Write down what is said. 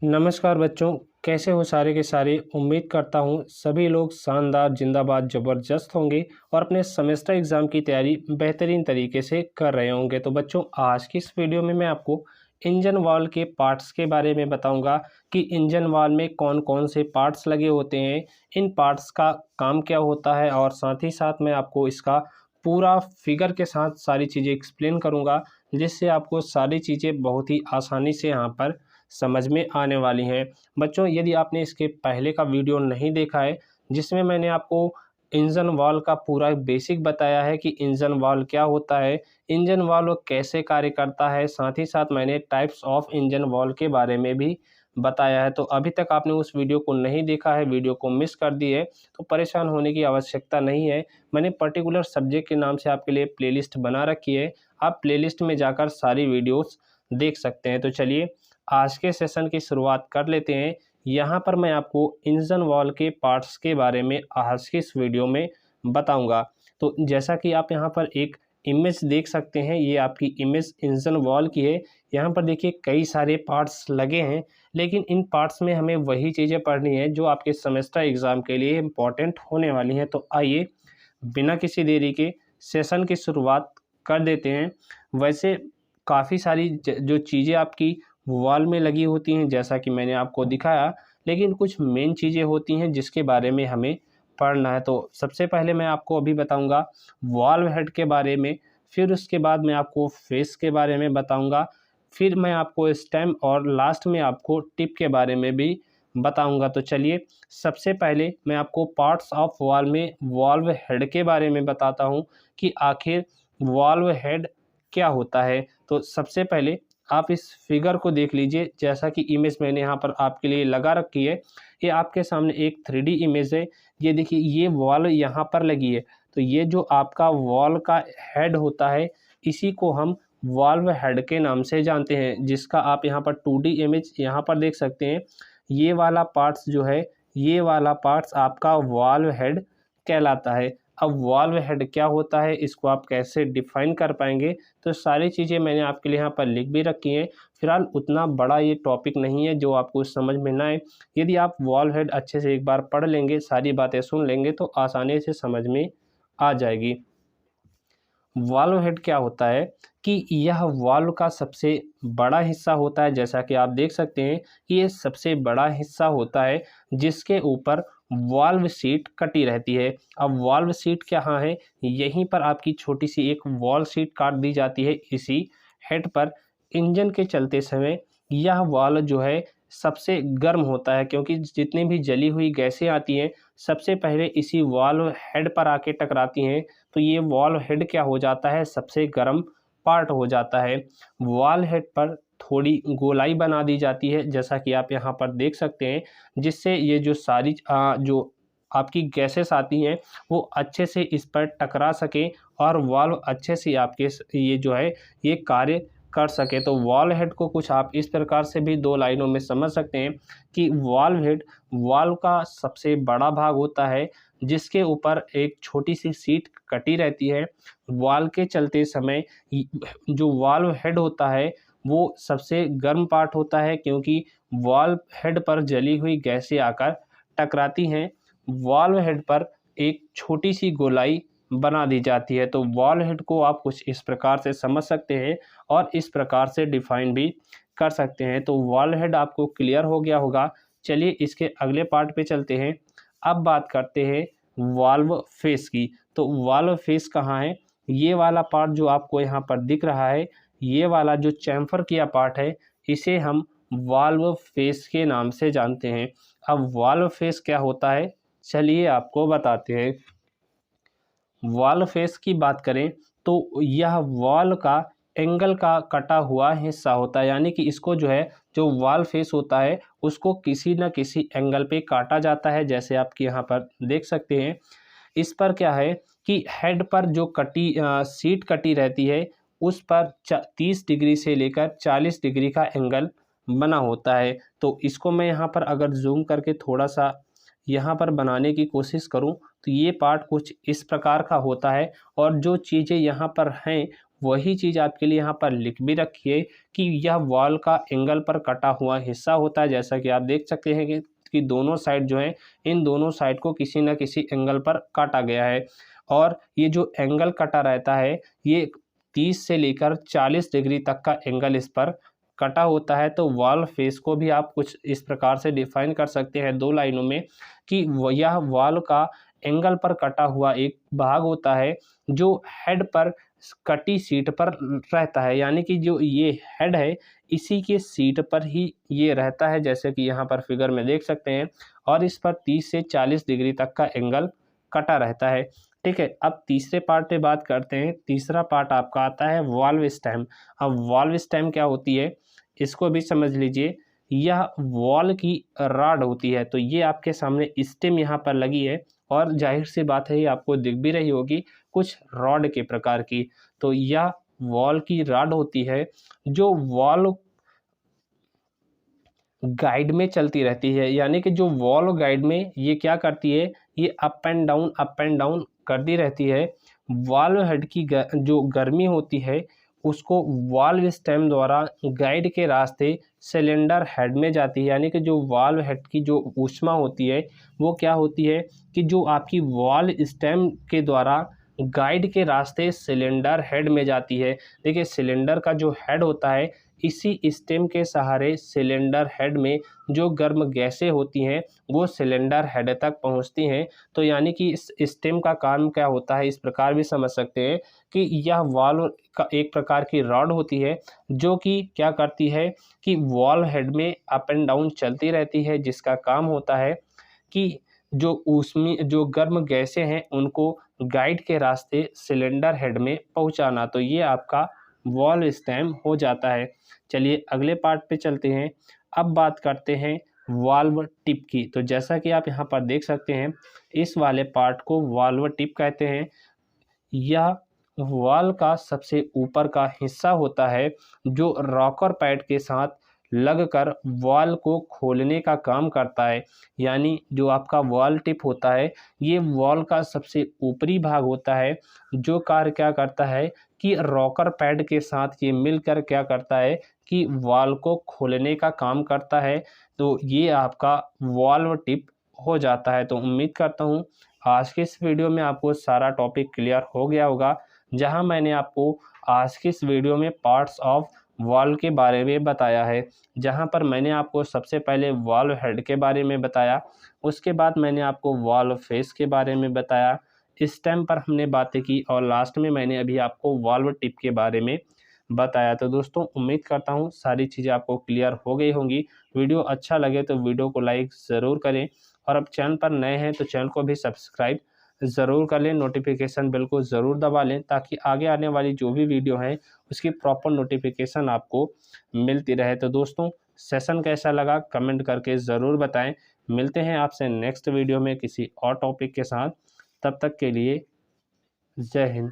नमस्कार बच्चों, कैसे हो सारे के सारे। उम्मीद करता हूँ सभी लोग शानदार, जिंदाबाद, ज़बरदस्त होंगे और अपने सेमेस्टर एग्ज़ाम की तैयारी बेहतरीन तरीके से कर रहे होंगे। तो बच्चों, आज की इस वीडियो में मैं आपको इंजन वॉल के पार्ट्स के बारे में बताऊंगा कि इंजन वॉल में कौन कौन से पार्ट्स लगे होते हैं, इन पार्ट्स का काम क्या होता है और साथ ही साथ मैं आपको इसका पूरा फिगर के साथ सारी चीज़ें एक्सप्लेन करूँगा, जिससे आपको सारी चीज़ें बहुत ही आसानी से यहाँ पर समझ में आने वाली हैं। बच्चों, यदि आपने इसके पहले का वीडियो नहीं देखा है, जिसमें मैंने आपको इंजन वॉल का पूरा बेसिक बताया है कि इंजन वॉल क्या होता है, इंजन वॉल कैसे कार्य करता है, साथ ही साथ मैंने टाइप्स ऑफ इंजन वॉल के बारे में भी बताया है। तो अभी तक आपने उस वीडियो को नहीं देखा है, वीडियो को मिस कर दी है, तो परेशान होने की आवश्यकता नहीं है। मैंने पर्टिकुलर सब्जेक्ट के नाम से आपके लिए प्लेलिस्ट बना रखी है, आप प्लेलिस्ट में जाकर सारी वीडियोस देख सकते हैं। तो चलिए आज के सेशन की शुरुआत कर लेते हैं। यहाँ पर मैं आपको इंजन वॉल के पार्ट्स के बारे में आज की इस वीडियो में बताऊंगा। तो जैसा कि आप यहाँ पर एक इमेज देख सकते हैं, ये आपकी इमेज इंजन वॉल की है। यहाँ पर देखिए कई सारे पार्ट्स लगे हैं, लेकिन इन पार्ट्स में हमें वही चीज़ें पढ़नी है जो आपके सेमेस्टर एग्ज़ाम के लिए इम्पॉर्टेंट होने वाली हैं। तो आइए बिना किसी देरी के सेशन की शुरुआत कर देते हैं। वैसे काफ़ी सारी जो चीज़ें आपकी वॉल में लगी होती हैं, जैसा कि मैंने आपको दिखाया, लेकिन कुछ मेन चीज़ें होती हैं जिसके बारे में हमें पढ़ना है। तो सबसे पहले मैं आपको अभी बताऊंगा वॉल्व हेड के बारे में, फिर उसके बाद मैं आपको फेस के बारे में बताऊंगा, फिर मैं आपको स्टेम और लास्ट में आपको टिप के बारे में भी बताऊंगा। तो चलिए सबसे पहले मैं आपको पार्ट्स ऑफ वॉल में वॉल्व हेड के बारे में बताता हूं कि आखिर वॉल्व हेड क्या होता है। तो सबसे पहले आप इस फिगर को देख लीजिए, जैसा कि इमेज मैंने यहाँ पर आपके लिए लगा रखी है। ये आपके सामने एक 3D इमेज है। ये देखिए, ये वॉल यहाँ पर लगी है, तो ये जो आपका वॉल का हेड होता है, इसी को हम वॉल्व हेड के नाम से जानते हैं, जिसका आप यहाँ पर 2D इमेज यहाँ पर देख सकते हैं। ये वाला पार्ट्स जो है, ये वाला पार्ट्स आपका वॉल्व हेड कहलाता है। अब वॉल्व हेड क्या होता है, इसको आप कैसे डिफाइन कर पाएंगे, तो सारी चीज़ें मैंने आपके लिए यहाँ पर लिख भी रखी हैं। फिलहाल उतना बड़ा ये टॉपिक नहीं है जो आपको समझ में ना आए। यदि आप वॉल्व हेड अच्छे से एक बार पढ़ लेंगे, सारी बातें सुन लेंगे, तो आसानी से समझ में आ जाएगी। वॉल्व हेड क्या होता है कि यह वॉल्व का सबसे बड़ा हिस्सा होता है। जैसा कि आप देख सकते हैं कि ये सबसे बड़ा हिस्सा होता है जिसके ऊपर वॉल्व सीट कटी रहती है। अब वॉल्व सीट कहाँ है, यहीं पर आपकी छोटी सी एक वॉल्व सीट काट दी जाती है इसी हेड पर। इंजन के चलते समय यह वॉल्व जो है सबसे गर्म होता है, क्योंकि जितनी भी जली हुई गैसें आती हैं सबसे पहले इसी वॉल्व हेड पर आके टकराती हैं। तो ये वॉल्व हेड क्या हो जाता है, सबसे गर्म पार्ट हो जाता है। वॉल्व हेड पर थोड़ी गोलाई बना दी जाती है, जैसा कि आप यहाँ पर देख सकते हैं, जिससे ये जो सारी जो आपकी गैसेस आती हैं वो अच्छे से इस पर टकरा सके और वॉल्व अच्छे से आपके ये जो है ये कार्य कर सके। तो वॉल्व हेड को कुछ आप इस प्रकार से भी दो लाइनों में समझ सकते हैं कि वॉल्व हेड वॉल्व का सबसे बड़ा भाग होता है, जिसके ऊपर एक छोटी सी सीट कटी रहती है। वॉल्व के चलते समय जो वॉल्व हेड होता है वो सबसे गर्म पार्ट होता है, क्योंकि वॉल्व हेड पर जली हुई गैसें आकर टकराती हैं। वॉल्व हेड पर एक छोटी सी गोलाई बना दी जाती है। तो वॉल्व हेड को आप कुछ इस प्रकार से समझ सकते हैं और इस प्रकार से डिफाइन भी कर सकते हैं। तो वॉल्व हेड आपको क्लियर हो गया होगा। चलिए इसके अगले पार्ट पे चलते हैं। अब बात करते हैं वाल्व फेस की। तो वाल्व फेस कहाँ है, ये वाला पार्ट जो आपको यहाँ पर दिख रहा है, ये वाला जो चैम्फर किया पार्ट है, इसे हम वाल्व फेस के नाम से जानते हैं। अब वाल्व फेस क्या होता है, चलिए आपको बताते हैं। वाल्व फेस की बात करें तो यह वॉल का एंगल का कटा हुआ हिस्सा होता है, यानी कि इसको जो है, जो वाल्व फेस होता है उसको किसी न किसी एंगल पे काटा जाता है। जैसे आप यहाँ पर देख सकते हैं, इस पर क्या है कि हेड पर जो सीट कटी रहती है उस पर 30 डिग्री से लेकर 40 डिग्री का एंगल बना होता है। तो इसको मैं यहाँ पर अगर जूम करके थोड़ा सा यहाँ पर बनाने की कोशिश करूँ तो ये पार्ट कुछ इस प्रकार का होता है, और जो चीज़ें यहाँ पर हैं वही चीज़ आपके लिए यहाँ पर लिख भी रखिए कि यह वॉल का एंगल पर कटा हुआ हिस्सा होता है। जैसा कि आप देख सकते हैं कि दोनों साइड जो है, इन दोनों साइड को किसी न किसी एंगल पर काटा गया है और ये जो एंगल कटा रहता है ये 30 से लेकर 40 डिग्री तक का एंगल इस पर कटा होता है। तो वॉल फेस को भी आप कुछ इस प्रकार से डिफाइन कर सकते हैं 2 लाइनों में कि यह वॉल का एंगल पर कटा हुआ एक भाग होता है जो हेड पर कटी सीट पर रहता है, यानी कि जो ये हेड है इसी के सीट पर ही ये रहता है, जैसे कि यहाँ पर फिगर में देख सकते हैं। और इस पर 30 से 40 डिग्री तक का एंगल कटा रहता है। ठीक है, अब तीसरे पार्ट पे बात करते हैं। तीसरा पार्ट आपका आता है वॉल्व स्टेम। अब वॉल्व स्टेम क्या होती है इसको भी समझ लीजिए। यह वॉल की रॉड होती है, तो ये आपके सामने स्टेम यहाँ पर लगी है और जाहिर सी बात है ये आपको दिख भी रही होगी कुछ रॉड के प्रकार की। तो यह वॉल की रॉड होती है जो वॉल गाइड में चलती रहती है, यानी कि जो वॉल गाइड में ये क्या करती है, ये अप एंड डाउन करती रहती है। वाल्व हेड की जो गर्मी होती है उसको वाल्व स्टेम द्वारा गाइड के रास्ते सिलेंडर हेड में जाती है, यानी कि जो वाल्व हेड की जो ऊष्मा होती है वो क्या होती है कि जो आपकी वाल्व स्टेम के द्वारा गाइड के रास्ते सिलेंडर हेड में जाती है। देखिए सिलेंडर का जो हेड होता है इसी स्टेम के सहारे सिलेंडर हेड में जो गर्म गैसें होती हैं वो सिलेंडर हेड तक पहुंचती हैं। तो यानी कि इस स्टेम का काम क्या होता है इस प्रकार भी समझ सकते हैं कि यह वाल्व का एक प्रकार की रॉड होती है जो कि क्या करती है कि वाल्व हेड में अप एंड डाउन चलती रहती है, जिसका काम होता है कि जो उसमें जो गर्म गैसें हैं उनको गाइड के रास्ते सिलेंडर हेड में पहुंचाना। तो ये आपका वॉल्व स्टेम हो जाता है। चलिए अगले पार्ट पे चलते हैं। अब बात करते हैं वाल्व टिप की। तो जैसा कि आप यहाँ पर देख सकते हैं इस वाले पार्ट को वाल्व टिप कहते हैं। यह वाल्व का सबसे ऊपर का हिस्सा होता है जो रॉकर पैड के साथ लगकर वाल्व को खोलने का काम करता है। यानी जो आपका वाल्व टिप होता है ये वाल्व का सबसे ऊपरी भाग होता है जो कार्य क्या करता है कि रॉकर पैड के साथ ये मिलकर क्या करता है कि वाल्व को खोलने का काम करता है। तो ये आपका वाल्व टिप हो जाता है। तो उम्मीद करता हूँ आज के इस वीडियो में आपको सारा टॉपिक क्लियर हो गया होगा, जहां मैंने आपको आज की इस वीडियो में पार्ट्स ऑफ वाल्व के बारे में बताया है। जहां पर मैंने आपको सबसे पहले वाल्व हेड के बारे में बताया, उसके बाद मैंने आपको वाल्व फेस के बारे में बताया, इस टाइम पर हमने बातें की और लास्ट में मैंने अभी आपको वाल्व टिप के बारे में बताया। तो दोस्तों उम्मीद करता हूँ सारी चीज़ें आपको क्लियर हो गई होंगी। वीडियो अच्छा लगे तो वीडियो को लाइक ज़रूर करें और अब चैनल पर नए हैं तो चैनल को भी सब्सक्राइब ज़रूर कर लें, नोटिफिकेशन बिल को ज़रूर दबा लें ताकि आगे आने वाली जो भी वीडियो है उसकी प्रॉपर नोटिफिकेशन आपको मिलती रहे। तो दोस्तों सेशन कैसा लगा कमेंट करके ज़रूर बताएं। मिलते हैं आपसे नेक्स्ट वीडियो में किसी और टॉपिक के साथ। तब तक के लिए जय हिंद।